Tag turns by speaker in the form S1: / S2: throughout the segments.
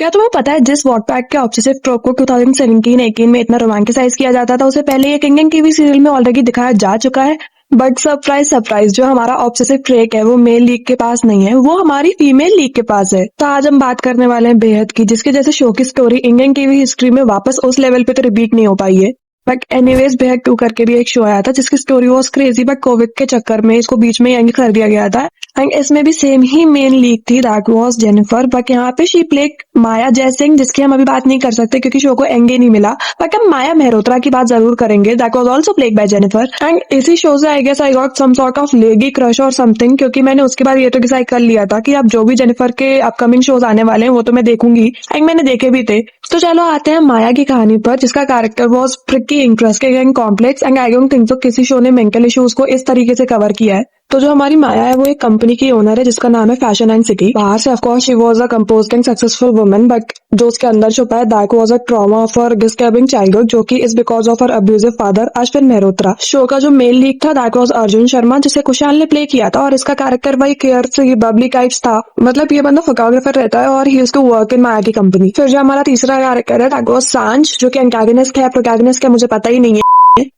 S1: क्या तुम्हें पता है जिस वॉटपैड के ऑब्सेसिव ट्रोप को 2017-18 में इतना रोमांटिसाइज किया जाता था उसे पहले एक इंडियन टीवी सीरियल में ऑलरेडी दिखाया जा चुका है। बट सरप्राइज सरप्राइज, जो हमारा ऑब्सेसिव ट्रेक है वो मेल लीग के पास नहीं है, वो हमारी फीमेल लीग के पास है। तो आज हम बात करने वाले हैं बेहद की, जिसके जैसे शो की स्टोरी इंडियन टीवी हिस्ट्री में वापस उस लेवल पे तो रिपीट नहीं हो पाई है। बट एनीवेज, बेहद 2 करके भी एक शो आया था जिसकी story was crazy, but Covid के चक्कर में इसको बीच में एंड कर दिया गया था। एंड इसमें भी सेम ही मेन लीड थी, दैट वाज जेनिफर। बट यहाँ पे शी प्लेड माया जयसिंह, जिसकी हम अभी बात नहीं कर सकते क्योंकि शो को एंड ही नहीं मिला। बट हम माया मेहरोत्रा की बात जरूर करेंगे, that was also played by Jennifer. And इसी शो से I guess I got some sort of leggy crush और समथिंग, क्योंकि मैंने उसके बाद ये तो डिसाइड कर लिया था कि अब जो भी जेनिफर के अपकमिंग शोज आने वाले हैं वो तो मैं देखूंगी। एंड मैंने देखे भी थे। तो चलो आते हैं माया की कहानी पर, जिसका character was pretty interesting and complex. And I don't think तो किसी शो ने मेंटल इश्यूज को इस तरीके से कवर किया है। तो जो हमारी माया है वो एक कंपनी की ओनर है जिसका नाम है फैशन एंड सिटी। बाहर से of course she was a composed and successful woman, but जो उसके अंदर छुपा है that was a trauma of her disturbing childhood, जो कि is because of her abusive father Ashwin Mehrotra. Show का जो मेल लीड था दैट वाज अर्जुन शर्मा, जिसे कुशाल ने प्ले किया था। और इसका कैरेक्टर वही केयर फ्री बबली टाइप्स था। मतलब ये बंदा फोटोग्राफर रहता है और he used to work in Maya की कंपनी। फिर जो हमारा तीसरा कैरेक्टर है दैट वाज सांझ, जो कि एंटागनिस्ट है प्रोटैगनिस्ट है मुझे पता ही नहीं है।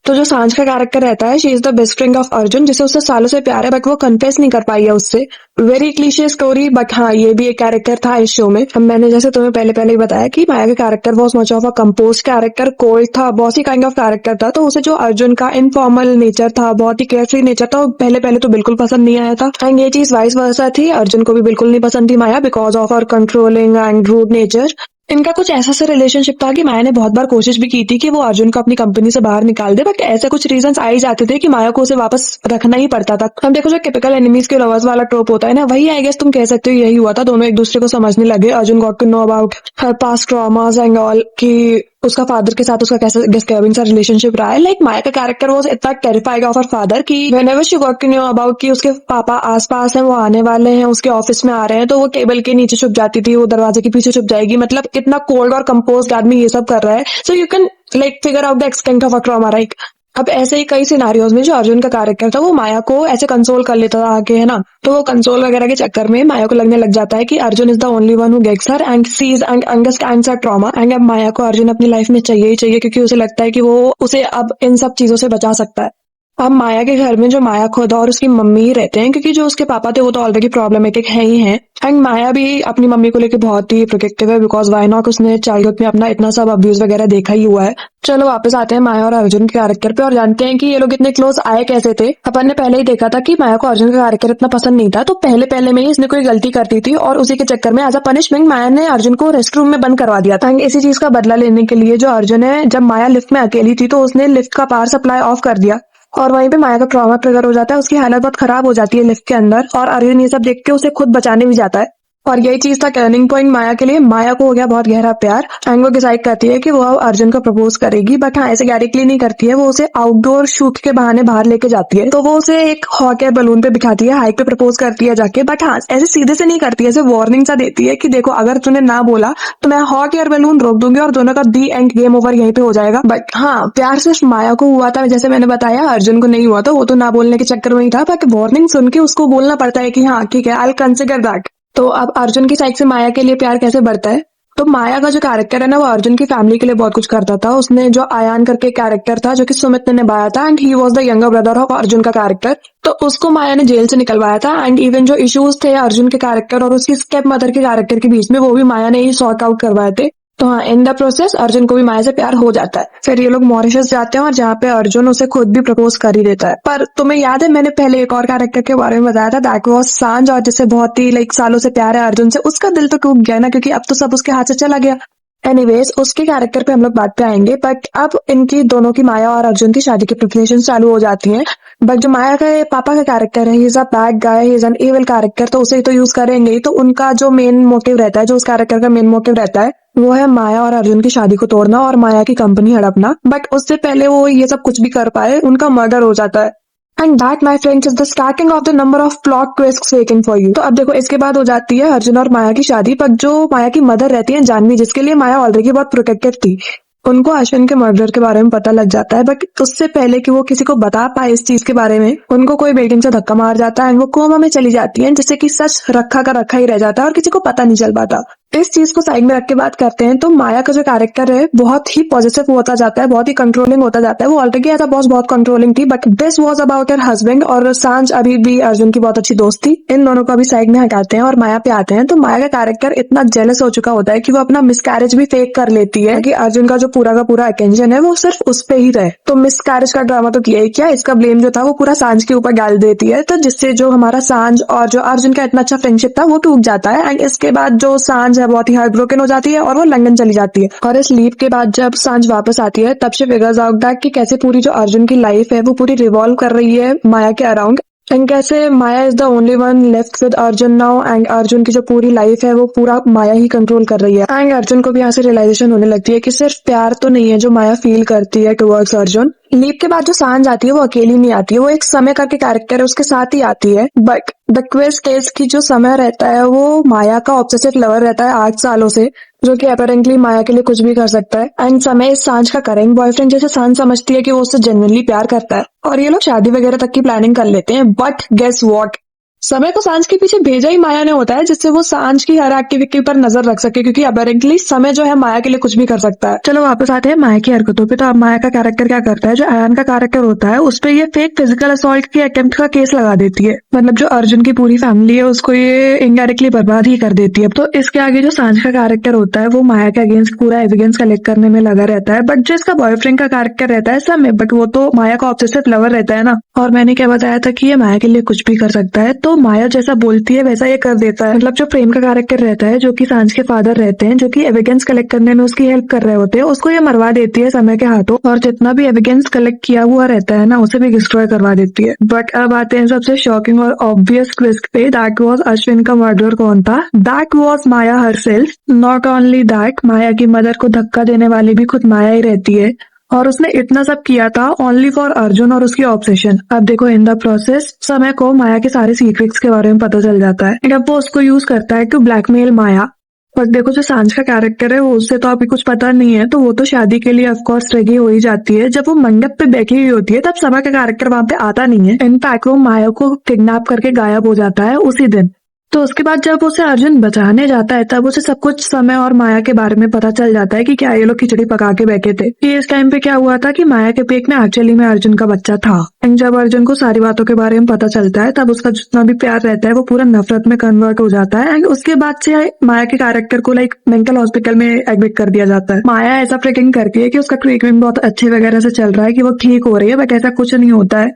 S1: तो जो सांझ का कैरेक्टर रहता है, she is the best friend of Arjun, जिसे उससे सालों से प्यार है बट वो कन्फेस नहीं कर पाई है उससे। वेरी क्लीशे स्टोरी, बट हाँ ये भी एक कैरेक्टर था इस शो में। अब मैंने जैसे तुम्हें पहले ही बताया कि माया का character was much of a compose character, cold था, बॉसी काइंड ऑफ कैरेक्टर था। तो उसे जो अर्जुन का इनफॉर्मल नेचर था, बहुत ही केयरफ्री नेचर था, वो पहले तो बिल्कुल पसंद नहीं आया था। एंड ये चीज वाइस वर्सा थी, अर्जुन को भी बिल्कुल नहीं पसंद थी Maya, because of her controlling and rude nature. इनका कुछ ऐसा सा रिलेशनशिप था कि माया ने बहुत बार कोशिश भी की थी कि वो अर्जुन को अपनी कंपनी से बाहर निकाल दे, बट ऐसे कुछ रीजंस आ ही जाते थे कि माया को उसे वापस रखना ही पड़ता था। हम देखो जो टिपिकल एनिमीज के लवर्स वाला ट्रोप होता है ना, वही आई गेस तुम कह सकते हो यही हुआ था। दोनों एक दूसरे को समझने लगे। Arjun got to know about her past traumas and all, कि उसका फादर के साथ उसका कैसा डिस्टर्बिंग सा रिलेशनशिप रहा है। लाइक माया का कैरेक्टर वाज इतना टेरिफाइड ऑफ हर फादर कि whenever she got to know about कि उसके पापा आसपास हैं, वो आने वाले हैं, उसके ऑफिस में आ रहे हैं, तो वो टेबल के नीचे छुप जाती थी, वो दरवाजे के पीछे छुप जाएगी। मतलब इतना कोल्ड और कंपोज्ड आदमी ये सब कर रहा है। So you can like figure out the extent of a trauma, right. अब ऐसे ही कई सिनारियोज में जो अर्जुन का कैरेक्टर था वो माया को ऐसे कंसोल कर लेता था आके, है ना। तो वो कंसोल वगैरह के चक्कर में माया को लगने लग जाता है कि Arjun is the only one who gets her and sees and understands her trauma. And अब माया को अर्जुन अपनी लाइफ में चाहिए ही चाहिए, क्योंकि उसे लगता है कि वो उसे अब इन सब चीजों से बचा सकता है। अब माया के घर में जो माया खुद और उसकी मम्मी ही रहते हैं, क्योंकि जो उसके पापा थे वो तो ऑलरेडी प्रॉब्लमेटिक है ही हैं। एंड माया भी अपनी मम्मी को लेकर बहुत ही प्रोटेक्टिव है, बिकॉज वाई नॉट, उसने चाइल्डहुड में अपना इतना सब अब्यूज वगैरह देखा ही हुआ है। चलो वापस आते हैं माया और अर्जुन के कैरेक्टर पे और जानते हैं कि ये लोग इतने क्लोज आए कैसे थे। अपन ने पहले ही देखा था कि माया को अर्जुन का कैरेक्टर इतना पसंद नहीं था, तो पहले में ही इसने कोई गलती कर दी थी और उसी के चक्कर में एज अ पनिशमेंट माया ने अर्जुन को रेस्ट रूम में बंद करवा दिया था। इसी चीज का बदला लेने के लिए जो अर्जुन है, जब माया लिफ्ट में अकेली थी तो उसने लिफ्ट का पावर सप्लाई ऑफ कर दिया और वहीं पे माया का ट्रॉमा ट्रिगर हो जाता है। उसकी हालत बहुत खराब हो जाती है लिफ्ट के अंदर और अर्जुन ये सब देख के उसे खुद बचाने भी जाता है। और यही चीज था टर्निंग पॉइंट माया के लिए। माया को हो गया बहुत गहरा प्यार एंड वो डिसाइड करती है कि वो अब अर्जुन को प्रपोज करेगी, बट हाँ ऐसे डायरेक्टली नहीं करती है। वो उसे आउटडोर शूट के बहाने बाहर लेके जाती है। तो वो उसे एक हॉट एयर बलून पे बिठाती है, हाइट पे प्रपोज करती है जाके। बट हाँ ऐसे सीधे से नहीं करती है, ऐसे वार्निंग सा देती है कि देखो अगर तूने ना बोला तो मैं हॉट एयर बलून रोक दूंगी और दोनों का दी एंड गेम ओवर यहीं पे हो जाएगा। बट हाँ प्यार सिर्फ माया को हुआ था, जैसे मैंने बताया अर्जुन को नहीं हुआ था। वो तो ना बोलने के चक्कर में ही था, बट वार्निंग सुन के उसको बोलना पड़ता है कि हाँ ठीक है, आई विल कंसिडर दैट। तो अब अर्जुन की साइड से माया के लिए प्यार कैसे बढ़ता है। तो माया का जो कैरेक्टर है ना, वो अर्जुन की फैमिली के लिए बहुत कुछ करता था। उसने जो आयान करके कैरेक्टर था जो कि सुमित ने निभाया था, and he was the younger brother of Arjun का कैरेक्टर। तो उसको माया ने जेल से निकलवाया था। एंड इवन जो इश्यूज थे अर्जुन के कैरेक्टर और उसकी स्टेप मदर के कैरेक्टर के बीच में, वो भी माया ने ही सॉर्ट आउट करवाए थे। तो हाँ इन द प्रोसेस अर्जुन को भी माया से प्यार हो जाता है। फिर ये लोग मॉरिशस जाते हैं और जहाँ पे अर्जुन उसे खुद भी प्रपोज कर ही देता है। पर तुम्हें याद है मैंने पहले एक और कैरेक्टर के बारे में बताया था, दैट वाज सांझ, और जिसे बहुत ही लाइक सालों से प्यार है अर्जुन से। उसका दिल तो टूट गया ना, क्योंकि अब तो सब उसके हाथ से चला गया। एनीवेज उसके कैरेक्टर पे हम लोग बात पे आएंगे। बट अब इनकी दोनों की, माया और अर्जुन की शादी की प्रिपरेशन चालू हो जाती हैं। बट जो माया के पापा का कैरेक्टर है, he is a bad guy, he is an evil character, तो उसे तो यूज करेंगे ही। तो उनका जो मेन मोटिव रहता है, जो उस कैरेक्टर का मेन मोटिव रहता है, वो है माया और अर्जुन की शादी को तोड़ना और माया की कंपनी हड़पना। बट उससे पहले वो ये सब कुछ भी कर पाए, उनका मर्डर हो जाता है। And that my friends is the starting of the number of plot twists waiting for you. तो अब देखो इसके बाद हो जाती है अर्जुन और माया की शादी। पर जो माया की मदर रहती है जानवी, जिसके लिए माया ऑलरेडी बहुत प्रोटेक्टिव थी, उनको अश्विन के मर्डर के बारे में पता लग जाता है। बट उससे पहले कि वो किसी को बता पाए इस चीज के बारे में, उनको कोई बिल्डिंग से धक्का मार जाता है एंड वो कोमा में चली जाती है, जिससे कि सच रखा का रखा ही रह जाता है और किसी को पता नहीं चल पाता। इस चीज को साइड में रख के बात करते हैं तो माया का जो कैरेक्टर है बहुत ही पॉजिटिव होता जाता है, बहुत ही कंट्रोलिंग होता जाता है। वो ऑलरेडी एज अ बॉस बहुत कंट्रोलिंग थी, but this was about her husband. और सांझ अभी भी अर्जुन की बहुत अच्छी दोस्त थी। इन दोनों को अभी साइड में हटाते हैं और माया पे आते हैं। तो माया का कैरेक्टर इतना जेलस हो चुका होता है कि वो अपना मिसकैरेज भी फेक कर लेती है कि अर्जुन का जो पूरा अटेंशन है वो सिर्फ उस पे ही रहे। तो मिसकैरेज का ड्रामा तो किया ही क्या, इसका ब्लेम जो था वो पूरा सांझ के ऊपर डाल देती है। तो जिससे जो हमारा सांझ और जो अर्जुन का इतना अच्छा फ्रेंडशिप था वो टूट जाता है। एंड इसके बाद जो सांझ है बहुत ही हार्ट ब्रोकन हो जाती है और वो लंदन चली जाती है। और इस लीव के बाद जब सांझ वापस आती है तब से फिगर्स आउट दैट कि कैसे पूरी जो अर्जुन की लाइफ है वो पूरी रिवॉल्व कर रही है माया के अराउंड। एंड कैसे Maya is the only one left with Arjun now. And Arjun की जो पूरी लाइफ है वो पूरा माया ही कंट्रोल कर रही है। एंड अर्जुन को भी यहाँ से रियलाइजेशन होने लगती है कि सिर्फ प्यार तो नहीं है जो माया फील करती है टुवर्ड्स अर्जुन। लीप के बाद जो सांझ आती है वो अकेली नहीं आती है, वो एक समय करके कैरेक्टर है उसके साथ ही आती है। बट द ट्विस्ट इज की जो समय रहता है वो माया का ऑब्सेसिव लवर रहता है 8 सालों से, जो कि अपेरेंटली माया के लिए कुछ भी कर सकता है। एंड समय इस सांझ का करेंट बॉयफ्रेंड जैसे सांझ समझती है कि वो उससे जेन्युइनली प्यार करता है और ये लोग शादी वगैरह तक की प्लानिंग कर लेते हैं। बट गेस व्हाट, समय को सांझ के पीछे भेजा ही माया ने होता है जिससे वो सांझ की हर एक्टिविटी पर नजर रख सके, क्योंकि अपेरेंटली समय जो है माया के लिए कुछ भी कर सकता है। चलो वापस आते हैं माया की हरकतों पे। तो अब माया का कैरेक्टर क्या करता है, जो आयन का कैरेक्टर होता है उस पर ये फेक फिजिकल असॉल्ट के अटेम्प्ट का केस लगा देती है। मतलब जो अर्जुन की पूरी फैमिली है उसको ये इनडायरेक्टली बर्बाद ही कर देती है। तो इसके आगे जो सांझ का कैरेक्टर होता है वो माया के अगेंस्ट पूरा एविडेंस कलेक्ट करने में लगा रहता है। बट जो इसका बॉयफ्रेंड का कैरेक्टर रहता है समय, बट वो तो माया का ऑब्सेसिव लवर रहता है ना। और मैंने क्या बताया था कि ये माया के लिए कुछ भी कर सकता है, तो माया जैसा बोलती है वैसा ये कर देता है। मतलब जो प्रेम का कैरेक्टर रहता है जो कि सांझ के फादर रहते हैं, जो कि एविडेंस कलेक्ट करने में उसकी हेल्प कर रहे होते हैं, उसको ये मरवा देती है समय के हाथों। और जितना भी एविडेंस कलेक्ट किया हुआ रहता है ना उसे भी डिस्ट्रॉय करवा देती है। बट अब आते हैं सबसे शॉकिंग और ऑब्वियस ट्विस्ट पे, दैट वाज अश्विन का मर्डर कौन था। That was Maya herself. Not only that, Maya की मदर को धक्का देने वाली भी खुद माया ही रहती है। और उसने इतना सब किया था ओनली फॉर अर्जुन और उसकी ऑब्सेशन। अब देखो इन द प्रोसेस समय को माया के सारे सीक्रेट्स के बारे में पता चल जाता है। अब वो उसको यूज करता है टू ब्लैकमेल माया। और देखो जो सांझ का कैरेक्टर है वो उससे तो अभी कुछ पता नहीं है, तो वो तो शादी के लिए ऑफकोर्स रेडी हो ही जाती है। जब वो मंडप पे बैठी हुई होती है तब समय का कैरेक्टर वहां पे आता नहीं है। इनफैक्ट वो माया को किडनैप करके गायब हो जाता है उसी दिन। तो उसके बाद जब उसे अर्जुन बचाने जाता है तब उसे सब कुछ समय और माया के बारे में पता चल जाता है कि क्या ये लोग खिचड़ी पका के बैठे थे। कि इस टाइम पे क्या हुआ था कि माया के पेट में एक्चुअली में अर्जुन का बच्चा था। एंड जब अर्जुन को सारी बातों के बारे में पता चलता है तब उसका जितना भी प्यार रहता है वो पूरा नफरत में कन्वर्ट हो जाता है। एंड उसके बाद से माया के कैरेक्टर को लाइक मेंटल हॉस्पिटल में एडमिट कर दिया जाता है। माया ऐसा प्रिटेंड करती है कि उसका ट्रीटमेंट बहुत अच्छे वगैरह से चल रहा है, कि वो ठीक हो रही है, बट ऐसा कुछ नहीं होता है।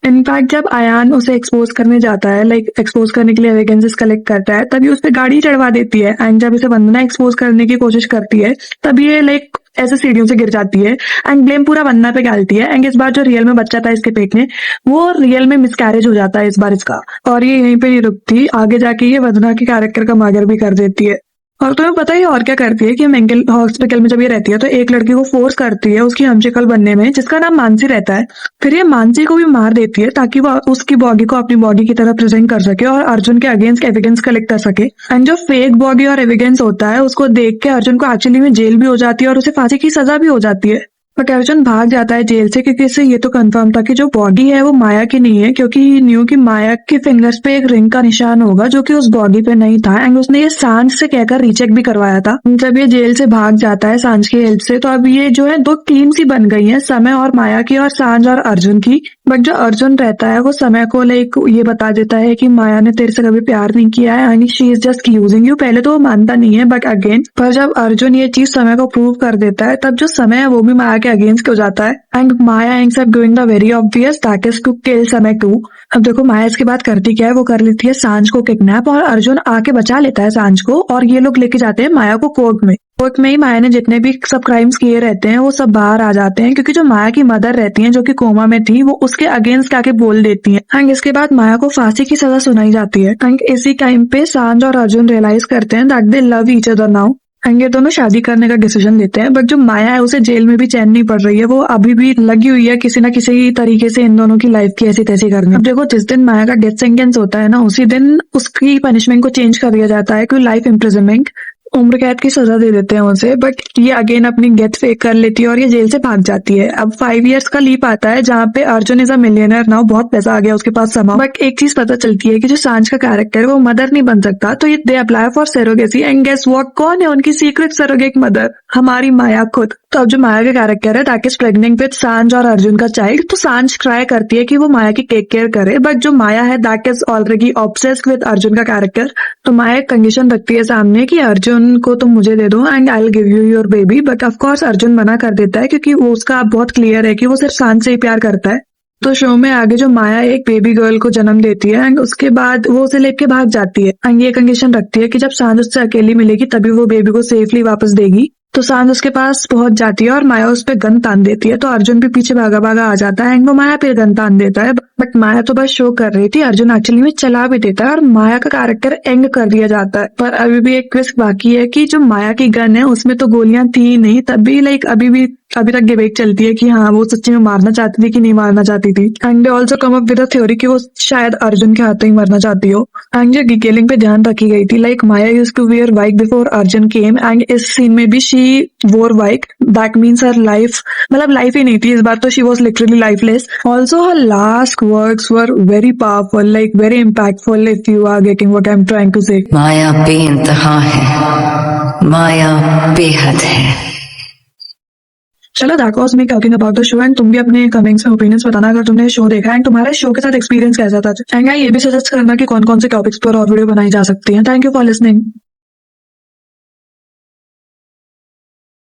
S1: इनफैक्ट जब अयान उसे एक्सपोज करने जाता है, लाइक एक्सपोज करने के लिए एविडेंसेस कलेक्ट करता है, तभी उस पे गाड़ी चढ़वा देती है। एंड जब इसे वंदना एक्सपोज करने की कोशिश करती है तब ये लाइक ऐसे सीढ़ियों से गिर जाती है एंड ब्लेम पूरा वंदना पे डालती है। एंड इस बार जो रियल में बच्चा था इसके पेट में वो रियल में मिसकैरेज हो जाता है इस बार इसका। और ये यहीं पे नहीं रुकती, आगे जाके ये वंदना के कैरेक्टर का मर्डर भी कर देती है। और तुम्हें पता ही और क्या करती है कि मेंटल हॉस्पिटल में जब ये रहती है तो एक लड़की को फोर्स करती है उसकी हमशक्ल बनने में, जिसका नाम मानसी रहता है। फिर ये मानसी को भी मार देती है ताकि वो उसकी बॉडी को अपनी बॉडी की तरह प्रेजेंट कर सके और अर्जुन के अगेंस्ट एविडेंस कलेक्ट कर सके। एंड जो फेक बॉडी और एविडेंस होता है उसको देख के अर्जुन को एक्चुअली में जेल भी हो जाती है और उसे फांसी की सजा भी हो जाती है। बट अर्जुन भाग जाता है जेल से क्योंकि इससे ये तो कंफर्म था कि जो बॉडी है वो माया की नहीं है, क्योंकि ही न्यू कि माया के फिंगर्स पे एक रिंग का निशान होगा जो कि उस बॉडी पे नहीं था। एंड उसने ये सांझ से कहकर रीचेक भी करवाया था। जब ये जेल से भाग जाता है सांझ की हेल्प से, तो अब ये जो है दो टीम सी बन गई है, समय और माया की और सांझ और अर्जुन की। बट जो अर्जुन रहता है वो समय को लाइक ये बता देता है कि माया ने तेरे से कभी प्यार नहीं किया है and she is just using you. पहले तो वो मानता नहीं है, बट अगेन पर जब अर्जुन ये चीज समय को प्रूव कर देता है तब जो समय है वो भी माया के अगेंस्ट हो जाता है। And Maya ends up doing the very obvious, that is to kill Samay too. अब देखो माया इसके बाद करती क्या है, वो कर लेती है सांझ को किडनैप और अर्जुन आके बचा लेता है सांझ को और ये लोग लेके जाते हैं माया को कोर्ट में। कोर्ट में ही माया ने जितने भी सब क्राइम्स किए रहते हैं वो सब बाहर आ जाते हैं, क्योंकि जो माया की मदर रहती है जो कि कोमा में थी वो उसके अगेंस्ट आके बोल देती है। एंड इसके बाद माया को फांसी की सजा सुनाई जाती है। एंड इसी टाइम पे सांझ और अर्जुन रियलाइज करते हैं that they love each other now. And ये दोनों शादी करने का डिसीजन लेते हैं। बट जो माया है उसे जेल में भी चैन नहीं पड़ रही है, वो अभी भी लगी हुई है किसी ना किसी तरीके से इन दोनों की लाइफ की ऐसी तैसी करने। अब देखो जिस दिन माया का डेथ सेंटेंस होता है ना उसी दिन उसकी पनिशमेंट को चेंज कर दिया जाता है टू लाइफ इम्प्रिजनमेंट। उम्र कैद की सजा दे देते हैं उसे, बट ये अगेन अपनी डेथ फेक कर लेती है और ये जेल से भाग जाती है। अब 5 इयर्स का लीप आता है जहाँ पे Arjun is a millionaire now, बहुत पैसा आ गया उसके पास समा। बट एक चीज पता चलती है कि जो सांझ का कैरेक्टर है वो मदर नहीं बन सकता, तो ये they apply for surrogacy and guess what, कौन है उनकी सीक्रेट सरोगेट मदर? हमारी माया खुद। तो अब जो माया का कैरेक्टर है दैट इज प्रेग्नेंट विद सांझ और अर्जुन का चाइल्ड, तो सांझ ट्राई करती है कि वो माया की टेक केयर करे, बट जो माया है that is already obsessed with Arjun का कैरेक्टर। तो माया एक कंडीशन रखती है सामने कि अर्जुन को तुम मुझे दे दो and I will give you your baby, but of course Arjun मना कर देता है क्योंकि वो उसका बहुत क्लियर है कि वो सिर्फ सांझ से ही प्यार करता है। तो शो में आगे जो माया एक बेबी गर्ल को जन्म देती है एंड उसके बाद वो उसे लेके भाग जाती है एंड ये कंडीशन रखती है कि जब सांझ उससे अकेली मिलेगी तभी वो बेबी को सेफली वापस देगी। तो सांझ उसके पास पहुंच जाती है और माया उस पे गन तान देती है, तो अर्जुन भी पीछे भागा भागा आ जाता है एंड वो माया पे गन तान देता है, बट माया तो बस शो कर रही थी, अर्जुन एक्चुअली में चला भी देता है और माया का कैरेक्टर एंग कर दिया जाता है। पर अभी भी एक ट्विस्ट बाकी है कि जो माया की गन है उसमें तो गोलियां थी नहीं, तब भी लाइक अभी तक डिबेट चलती है कि हाँ वो सच्ची में मारना चाहती थी कि नहीं मारना चाहती थी। And they also come up with a theory कि वो शायद अर्जुन के हाथों ही मरना चाहती हो। एंड जो डिटेलिंग पे ध्यान रखी गई थी, like Maya used to wear white before Arjun came and इस सीन में भी she wore white, that means her life, मतलब लाइफ ही नहीं थी इस बार, तो she was literally lifeless. Also her last words were very powerful, like very impactful, if you are getting what I am trying to say.
S2: Maya बेइंतहा है, माया बेहद है।
S1: चलो that was me talking about the show and तुम भी अपने comments में opinions बताना अगर तुमने शो देखा एंड तुम्हारे शो के साथ एक्सपीरियंस कैसा था, एंड ये भी सजेस्ट करना कि कौन कौन से टॉपिक्स पर और वीडियो बनाई जा सकती है। Thank you for listening.